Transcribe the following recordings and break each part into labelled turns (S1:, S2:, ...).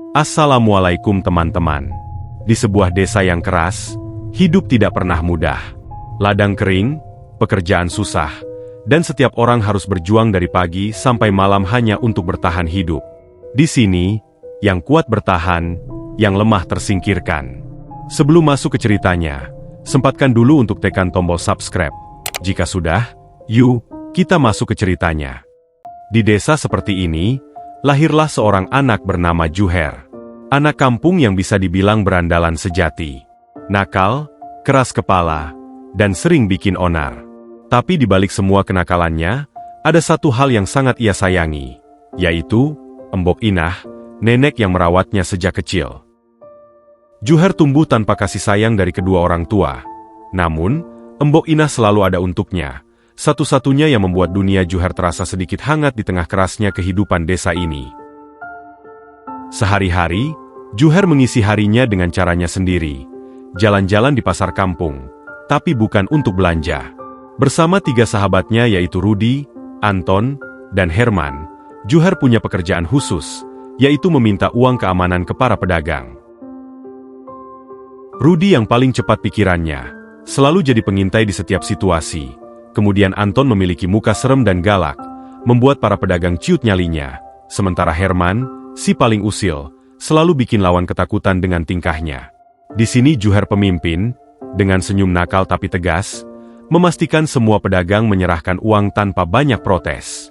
S1: Assalamualaikum teman-teman. Di sebuah desa yang keras, hidup tidak pernah mudah. Ladang kering, pekerjaan susah, dan setiap orang harus berjuang dari pagi sampai malam hanya untuk bertahan hidup. Di sini, yang kuat bertahan, yang lemah tersingkirkan. Sebelum masuk ke ceritanya, sempatkan dulu untuk tekan tombol subscribe. Jika sudah, yuk, kita masuk ke ceritanya. Di desa seperti ini, lahirlah seorang anak bernama Juher. Anak kampung yang bisa dibilang berandalan sejati. Nakal, keras kepala, dan sering bikin onar. Tapi di balik semua kenakalannya, ada satu hal yang sangat ia sayangi, yaitu Embok Inah, nenek yang merawatnya sejak kecil. Juher tumbuh tanpa kasih sayang dari kedua orang tua. Namun, Embok Inah selalu ada untuknya. Satu-satunya yang membuat dunia Juher terasa sedikit hangat di tengah kerasnya kehidupan desa ini. Sehari-hari, Juher mengisi harinya dengan caranya sendiri. Jalan-jalan di pasar kampung, tapi bukan untuk belanja. Bersama 3 sahabatnya yaitu Rudi, Anton, dan Herman, Juher punya pekerjaan khusus, yaitu meminta uang keamanan ke para pedagang. Rudi yang paling cepat pikirannya, selalu jadi pengintai di setiap situasi. Kemudian Anton memiliki muka serem dan galak, membuat para pedagang ciut nyalinya. Sementara Herman, si paling usil, selalu bikin lawan ketakutan dengan tingkahnya. Di sini Juher pemimpin, dengan senyum nakal tapi tegas, memastikan semua pedagang menyerahkan uang tanpa banyak protes.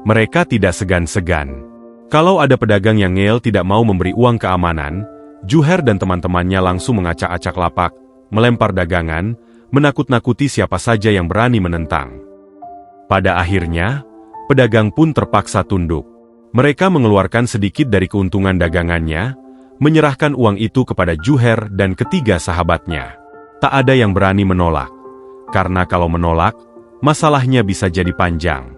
S1: Mereka tidak segan-segan. Kalau ada pedagang yang ngeyel tidak mau memberi uang keamanan, Juher dan teman-temannya langsung mengacak-acak lapak, melempar dagangan, menakut-nakuti siapa saja yang berani menentang. Pada akhirnya, pedagang pun terpaksa tunduk. Mereka mengeluarkan sedikit dari keuntungan dagangannya, menyerahkan uang itu kepada Juher dan ketiga sahabatnya. Tak ada yang berani menolak, karena kalau menolak, masalahnya bisa jadi panjang.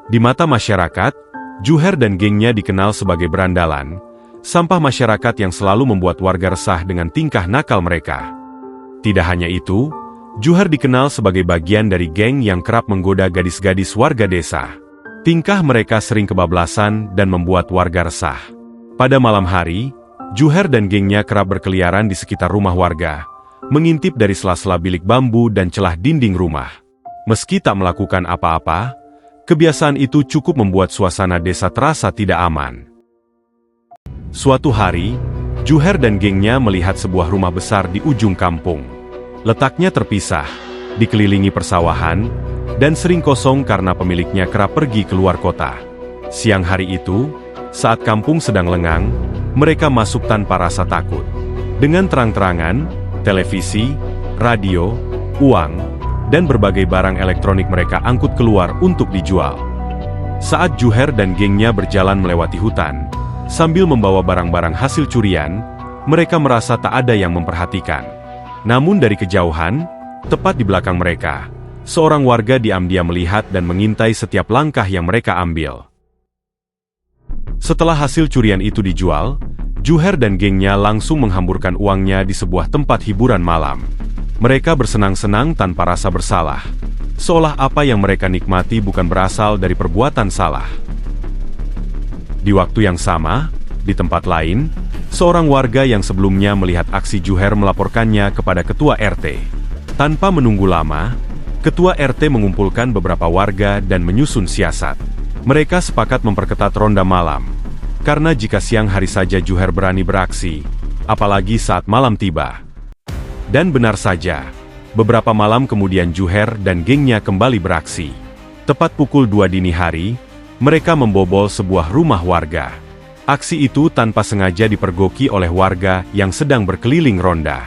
S1: Di mata masyarakat, Juher dan gengnya dikenal sebagai berandalan, sampah masyarakat yang selalu membuat warga resah dengan tingkah nakal mereka. Tidak hanya itu, Juher dikenal sebagai bagian dari geng yang kerap menggoda gadis-gadis warga desa. Tingkah mereka sering kebablasan dan membuat warga resah. Pada malam hari, Juher dan gengnya kerap berkeliaran di sekitar rumah warga, mengintip dari sela-sela bilik bambu dan celah dinding rumah. Meski tak melakukan apa-apa, kebiasaan itu cukup membuat suasana desa terasa tidak aman. Suatu hari, Juher dan gengnya melihat sebuah rumah besar di ujung kampung. Letaknya terpisah, dikelilingi persawahan, dan sering kosong karena pemiliknya kerap pergi keluar kota. Siang hari itu, saat kampung sedang lengang, mereka masuk tanpa rasa takut. Dengan terang-terangan, televisi, radio, uang, dan berbagai barang elektronik mereka angkut keluar untuk dijual. Saat Juher dan gengnya berjalan melewati hutan, sambil membawa barang-barang hasil curian, mereka merasa tak ada yang memperhatikan. Namun dari kejauhan, tepat di belakang mereka, seorang warga diam-diam melihat dan mengintai setiap langkah yang mereka ambil. Setelah hasil curian itu dijual, Juher dan gengnya langsung menghamburkan uangnya di sebuah tempat hiburan malam. Mereka bersenang-senang tanpa rasa bersalah, seolah apa yang mereka nikmati bukan berasal dari perbuatan salah. Di waktu yang sama, di tempat lain, seorang warga yang sebelumnya melihat aksi Juher melaporkannya kepada ketua RT. Tanpa menunggu lama, ketua RT mengumpulkan beberapa warga dan menyusun siasat. Mereka sepakat memperketat ronda malam, karena jika siang hari saja Juher berani beraksi, apalagi saat malam tiba. Dan benar saja, beberapa malam kemudian Juher dan gengnya kembali beraksi. Tepat pukul 2 dini hari, mereka membobol sebuah rumah warga. Aksi itu tanpa sengaja dipergoki oleh warga yang sedang berkeliling ronda.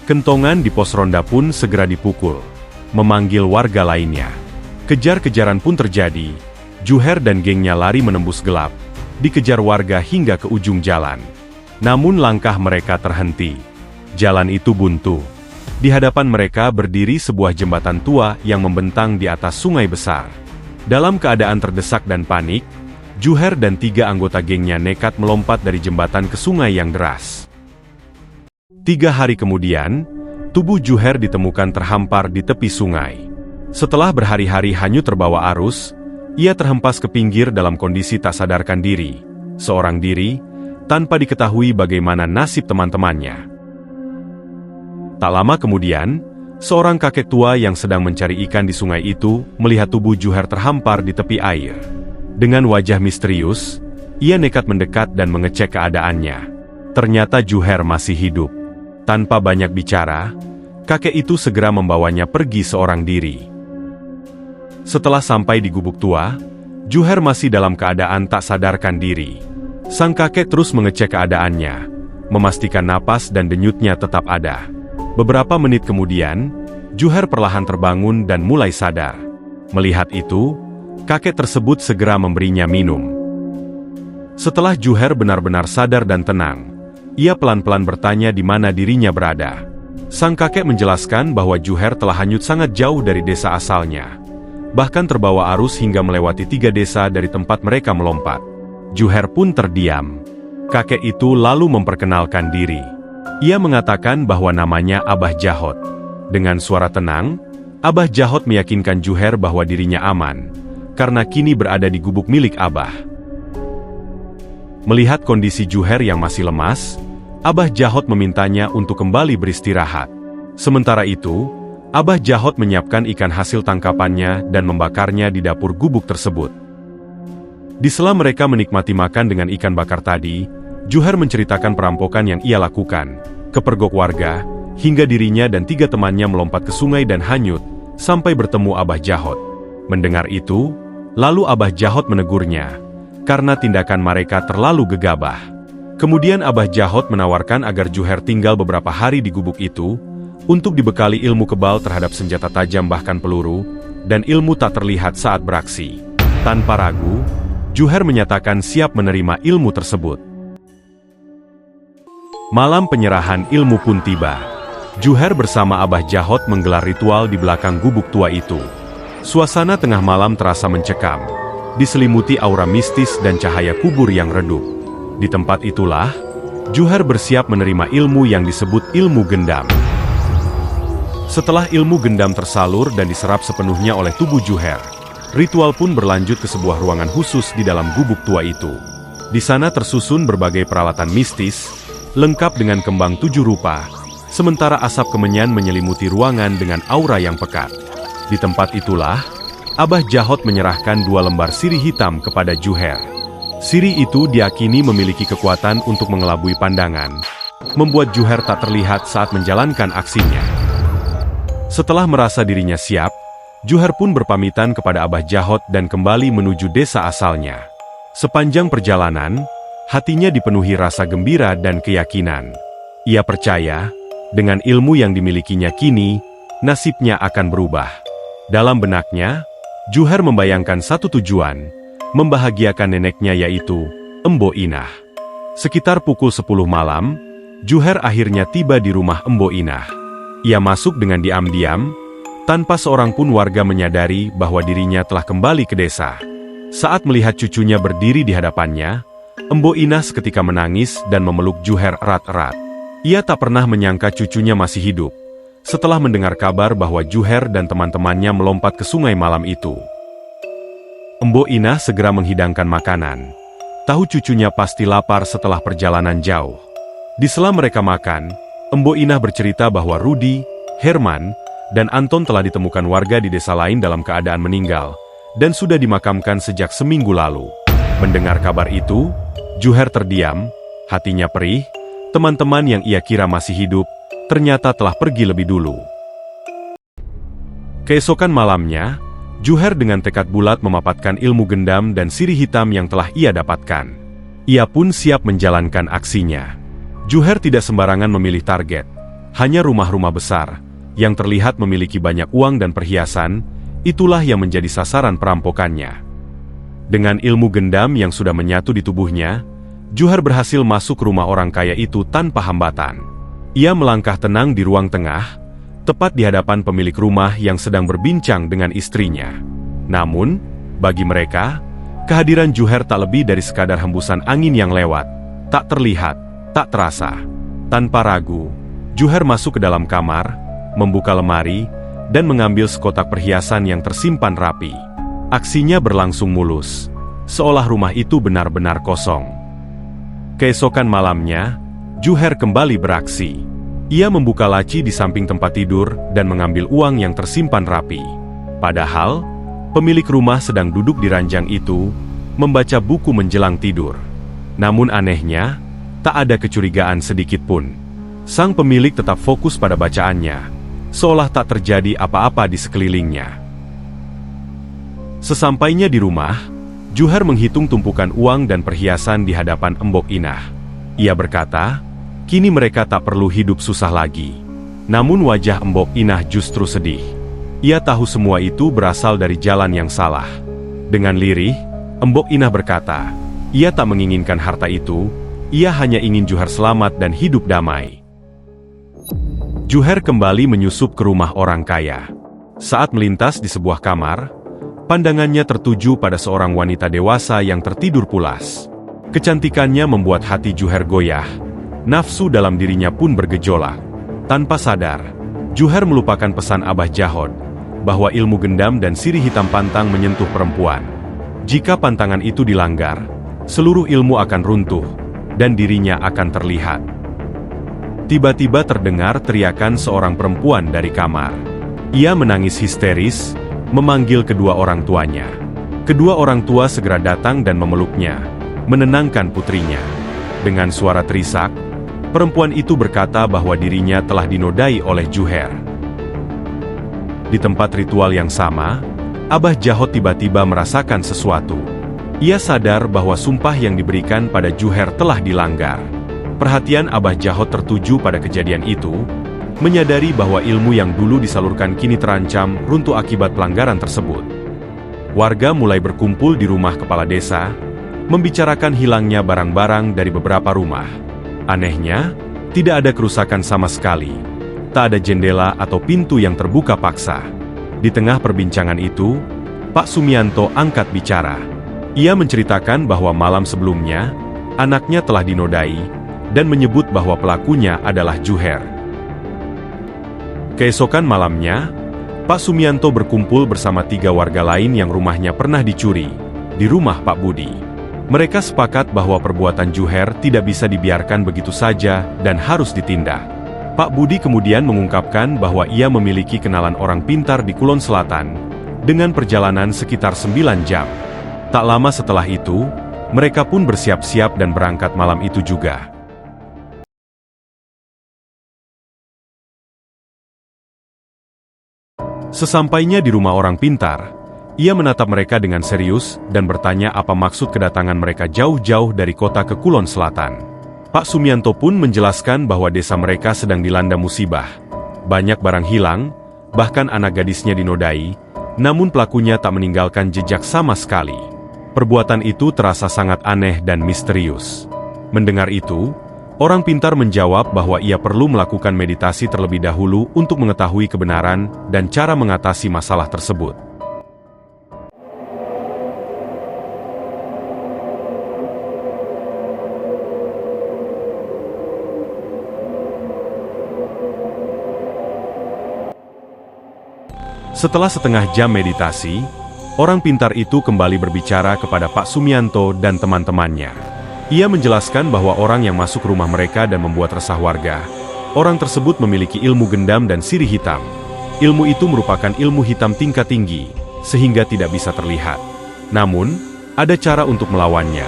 S1: Kentongan di pos ronda pun segera dipukul, memanggil warga lainnya. Kejar-kejaran pun terjadi. Juher dan gengnya lari menembus gelap, dikejar warga hingga ke ujung jalan. Namun langkah mereka terhenti. Jalan itu buntu. Di hadapan mereka berdiri sebuah jembatan tua yang membentang di atas sungai besar. Dalam keadaan terdesak dan panik, Juher dan 3 anggota gengnya nekat melompat dari jembatan ke sungai yang deras. 3 hari kemudian, tubuh Juher ditemukan terhampar di tepi sungai. Setelah berhari-hari hanyut terbawa arus, ia terhempas ke pinggir dalam kondisi tak sadarkan diri. Seorang diri, tanpa diketahui bagaimana nasib teman-temannya. Tak lama kemudian, seorang kakek tua yang sedang mencari ikan di sungai itu melihat tubuh Juher terhampar di tepi air. Dengan wajah misterius, ia nekat mendekat dan mengecek keadaannya. Ternyata Juher masih hidup. Tanpa banyak bicara, kakek itu segera membawanya pergi seorang diri. Setelah sampai di gubuk tua, Juher masih dalam keadaan tak sadarkan diri. Sang kakek terus mengecek keadaannya, memastikan napas dan denyutnya tetap ada. Beberapa menit kemudian, Juher perlahan terbangun dan mulai sadar. Melihat itu, kakek tersebut segera memberinya minum. Setelah Juher benar-benar sadar dan tenang, ia pelan-pelan bertanya di mana dirinya berada. Sang kakek menjelaskan bahwa Juher telah hanyut sangat jauh dari desa asalnya. Bahkan terbawa arus hingga melewati 3 desa dari tempat mereka melompat. Juher pun terdiam. Kakek itu lalu memperkenalkan diri. Ia mengatakan bahwa namanya Abah Jahot. Dengan suara tenang, Abah Jahot meyakinkan Juher bahwa dirinya aman, karena kini berada di gubuk milik Abah. Melihat kondisi Juher yang masih lemas, Abah Jahot memintanya untuk kembali beristirahat. Sementara itu, Abah Jahot menyiapkan ikan hasil tangkapannya dan membakarnya di dapur gubuk tersebut. Di sela mereka menikmati makan dengan ikan bakar tadi, Juher menceritakan perampokan yang ia lakukan, kepergok warga, hingga dirinya dan 3 temannya melompat ke sungai dan hanyut, sampai bertemu Abah Jahot. Mendengar itu, lalu Abah Jahot menegurnya, karena tindakan mereka terlalu gegabah. Kemudian Abah Jahot menawarkan agar Juher tinggal beberapa hari di gubuk itu, untuk dibekali ilmu kebal terhadap senjata tajam bahkan peluru, dan ilmu tak terlihat saat beraksi. Tanpa ragu, Juher menyatakan siap menerima ilmu tersebut. Malam penyerahan ilmu pun tiba. Juher bersama Abah Jahot menggelar ritual di belakang gubuk tua itu. Suasana tengah malam terasa mencekam, diselimuti aura mistis dan cahaya kubur yang redup. Di tempat itulah, Juher bersiap menerima ilmu yang disebut ilmu gendam. Setelah ilmu gendam tersalur dan diserap sepenuhnya oleh tubuh Juher, ritual pun berlanjut ke sebuah ruangan khusus di dalam gubuk tua itu. Di sana tersusun berbagai peralatan mistis, lengkap dengan kembang 7 rupa, sementara asap kemenyan menyelimuti ruangan dengan aura yang pekat. Di tempat itulah, Abah Jahot menyerahkan 2 lembar sirih hitam kepada Juher. Sirih itu diakini memiliki kekuatan untuk mengelabui pandangan, membuat Juher tak terlihat saat menjalankan aksinya. Setelah merasa dirinya siap, Juher pun berpamitan kepada Abah Jahot dan kembali menuju desa asalnya. Sepanjang perjalanan, hatinya dipenuhi rasa gembira dan keyakinan. Ia percaya, dengan ilmu yang dimilikinya kini, nasibnya akan berubah. Dalam benaknya, Juher membayangkan satu tujuan, membahagiakan neneknya yaitu Embo Inah. Sekitar pukul 10 malam, Juher akhirnya tiba di rumah Embo Inah. Ia masuk dengan diam-diam, tanpa seorang pun warga menyadari bahwa dirinya telah kembali ke desa. Saat melihat cucunya berdiri di hadapannya, Embo Inah seketika menangis dan memeluk Juher erat-erat. Ia tak pernah menyangka cucunya masih hidup, setelah mendengar kabar bahwa Juher dan teman-temannya melompat ke sungai malam itu. Embo Inah segera menghidangkan makanan. Tahu cucunya pasti lapar setelah perjalanan jauh. Di sela mereka makan, Embo Inah bercerita bahwa Rudi, Herman, dan Anton telah ditemukan warga di desa lain dalam keadaan meninggal, dan sudah dimakamkan sejak seminggu lalu. Mendengar kabar itu, Juher terdiam, hatinya perih, teman-teman yang ia kira masih hidup, ternyata telah pergi lebih dulu. Keesokan malamnya, Juher dengan tekad bulat memapatkan ilmu gendam dan sirih hitam yang telah ia dapatkan. Ia pun siap menjalankan aksinya. Juher tidak sembarangan memilih target. Hanya rumah-rumah besar, yang terlihat memiliki banyak uang dan perhiasan, itulah yang menjadi sasaran perampokannya. Dengan ilmu gendam yang sudah menyatu di tubuhnya, Juher berhasil masuk rumah orang kaya itu tanpa hambatan. Ia melangkah tenang di ruang tengah, tepat di hadapan pemilik rumah yang sedang berbincang dengan istrinya. Namun, bagi mereka, kehadiran Juher tak lebih dari sekadar hembusan angin yang lewat, tak terlihat, tak terasa. Tanpa ragu, Juher masuk ke dalam kamar, membuka lemari, dan mengambil sekotak perhiasan yang tersimpan rapi. Aksinya berlangsung mulus, seolah rumah itu benar-benar kosong. Keesokan malamnya, Juher kembali beraksi. Ia membuka laci di samping tempat tidur dan mengambil uang yang tersimpan rapi. Padahal, pemilik rumah sedang duduk di ranjang itu, membaca buku menjelang tidur. Namun anehnya, tak ada kecurigaan sedikit pun. Sang pemilik tetap fokus pada bacaannya, seolah tak terjadi apa-apa di sekelilingnya. Sesampainya di rumah, Juher menghitung tumpukan uang dan perhiasan di hadapan Embok Inah. Ia berkata, kini mereka tak perlu hidup susah lagi. Namun wajah Embok Inah justru sedih. Ia tahu semua itu berasal dari jalan yang salah. Dengan lirih, Embok Inah berkata, ia tak menginginkan harta itu, ia hanya ingin Juher selamat dan hidup damai. Juher kembali menyusup ke rumah orang kaya. Saat melintas di sebuah kamar, pandangannya tertuju pada seorang wanita dewasa yang tertidur pulas. Kecantikannya membuat hati Juher goyah. Nafsu dalam dirinya pun bergejolak. Tanpa sadar, Juher melupakan pesan Abah Jahod, bahwa ilmu gendam dan sirih hitam pantang menyentuh perempuan. Jika pantangan itu dilanggar, seluruh ilmu akan runtuh, dan dirinya akan terlihat. Tiba-tiba terdengar teriakan seorang perempuan dari kamar. Ia menangis histeris, memanggil kedua orang tuanya. Kedua orang tua segera datang dan memeluknya, menenangkan putrinya. Dengan suara terisak, perempuan itu berkata bahwa dirinya telah dinodai oleh Juher. Di tempat ritual yang sama, Abah Jahod tiba-tiba merasakan sesuatu. Ia sadar bahwa sumpah yang diberikan pada Juher telah dilanggar. Perhatian Abah Jahod tertuju pada kejadian itu, menyadari bahwa ilmu yang dulu disalurkan kini terancam runtuh akibat pelanggaran tersebut. Warga mulai berkumpul di rumah kepala desa, membicarakan hilangnya barang-barang dari beberapa rumah. Anehnya, tidak ada kerusakan sama sekali. Tak ada jendela atau pintu yang terbuka paksa. Di tengah perbincangan itu, Pak Sumianto angkat bicara. Ia menceritakan bahwa malam sebelumnya, anaknya telah dinodai, dan menyebut bahwa pelakunya adalah Juher. Keesokan malamnya, Pak Sumianto berkumpul bersama 3 warga lain yang rumahnya pernah dicuri, di rumah Pak Budi. Mereka sepakat bahwa perbuatan Juher tidak bisa dibiarkan begitu saja dan harus ditindak. Pak Budi kemudian mengungkapkan bahwa ia memiliki kenalan orang pintar di Kulon Selatan, dengan perjalanan sekitar 9 jam. Tak lama setelah itu, mereka pun bersiap-siap dan berangkat malam itu juga. Sesampainya di rumah orang pintar, ia menatap mereka dengan serius dan bertanya apa maksud kedatangan mereka jauh-jauh dari kota ke Kulon Selatan. Pak Sumianto pun menjelaskan bahwa desa mereka sedang dilanda musibah. Banyak barang hilang, bahkan anak gadisnya dinodai, namun pelakunya tak meninggalkan jejak sama sekali. Perbuatan itu terasa sangat aneh dan misterius. Mendengar itu, orang pintar menjawab bahwa ia perlu melakukan meditasi terlebih dahulu untuk mengetahui kebenaran dan cara mengatasi masalah tersebut. Setelah setengah jam meditasi, orang pintar itu kembali berbicara kepada Pak Sumianto dan teman-temannya. Ia menjelaskan bahwa orang yang masuk rumah mereka dan membuat resah warga, orang tersebut memiliki ilmu gendam dan sirih hitam. Ilmu itu merupakan ilmu hitam tingkat tinggi, sehingga tidak bisa terlihat. Namun, ada cara untuk melawannya.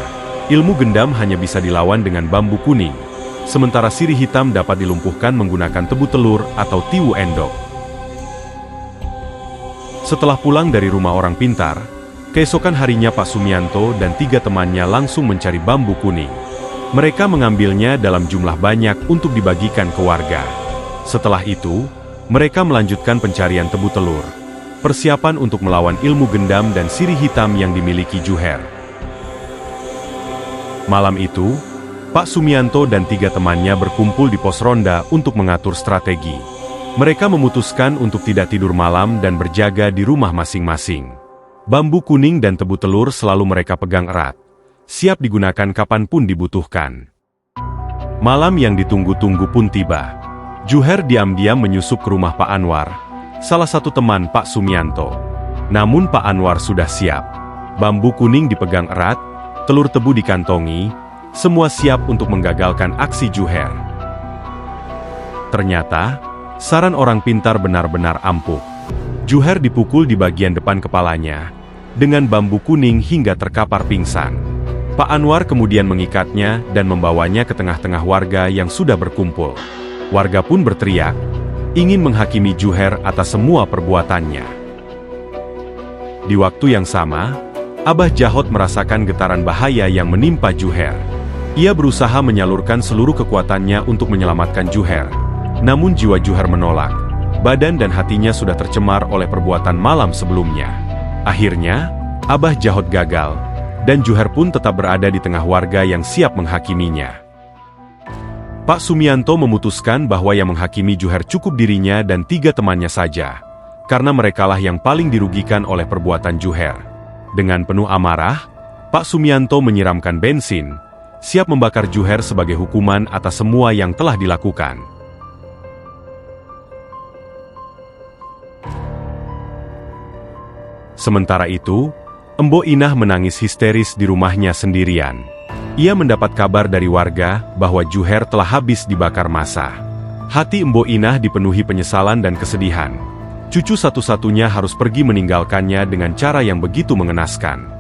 S1: Ilmu gendam hanya bisa dilawan dengan bambu kuning, sementara sirih hitam dapat dilumpuhkan menggunakan tebu telur atau tiwu endok. Setelah pulang dari rumah orang pintar, keesokan harinya Pak Sumianto dan 3 temannya langsung mencari bambu kuning. Mereka mengambilnya dalam jumlah banyak untuk dibagikan ke warga. Setelah itu, mereka melanjutkan pencarian tebu telur, persiapan untuk melawan ilmu gendam dan sirih hitam yang dimiliki Juher. Malam itu, Pak Sumianto dan 3 temannya berkumpul di pos ronda untuk mengatur strategi. Mereka memutuskan untuk tidak tidur malam dan berjaga di rumah masing-masing. Bambu kuning dan tebu telur selalu mereka pegang erat, siap digunakan kapanpun dibutuhkan. Malam yang ditunggu-tunggu pun tiba. Juher diam-diam menyusup ke rumah Pak Anwar, salah satu teman Pak Sumianto. Namun Pak Anwar sudah siap. Bambu kuning dipegang erat, telur tebu dikantongi, semua siap untuk menggagalkan aksi Juher. Ternyata, saran orang pintar benar-benar ampuh. Juher dipukul di bagian depan kepalanya dengan bambu kuning hingga terkapar pingsan. Pak Anwar kemudian mengikatnya dan membawanya ke tengah-tengah warga yang sudah berkumpul. Warga pun berteriak, ingin menghakimi Juher atas semua perbuatannya. Di waktu yang sama, Abah Jahot merasakan getaran bahaya yang menimpa Juher. Ia berusaha menyalurkan seluruh kekuatannya untuk menyelamatkan Juher. Namun jiwa Juher menolak. Badan dan hatinya sudah tercemar oleh perbuatan malam sebelumnya. Akhirnya, Abah Jahot gagal, dan Juher pun tetap berada di tengah warga yang siap menghakiminya. Pak Sumianto memutuskan bahwa yang menghakimi Juher cukup dirinya dan 3 temannya saja, karena merekalah yang paling dirugikan oleh perbuatan Juher. Dengan penuh amarah, Pak Sumianto menyiramkan bensin, siap membakar Juher sebagai hukuman atas semua yang telah dilakukan. Sementara itu, Embo Inah menangis histeris di rumahnya sendirian. Ia mendapat kabar dari warga bahwa Juher telah habis dibakar massa. Hati Embo Inah dipenuhi penyesalan dan kesedihan. Cucu satu-satunya harus pergi meninggalkannya dengan cara yang begitu mengenaskan.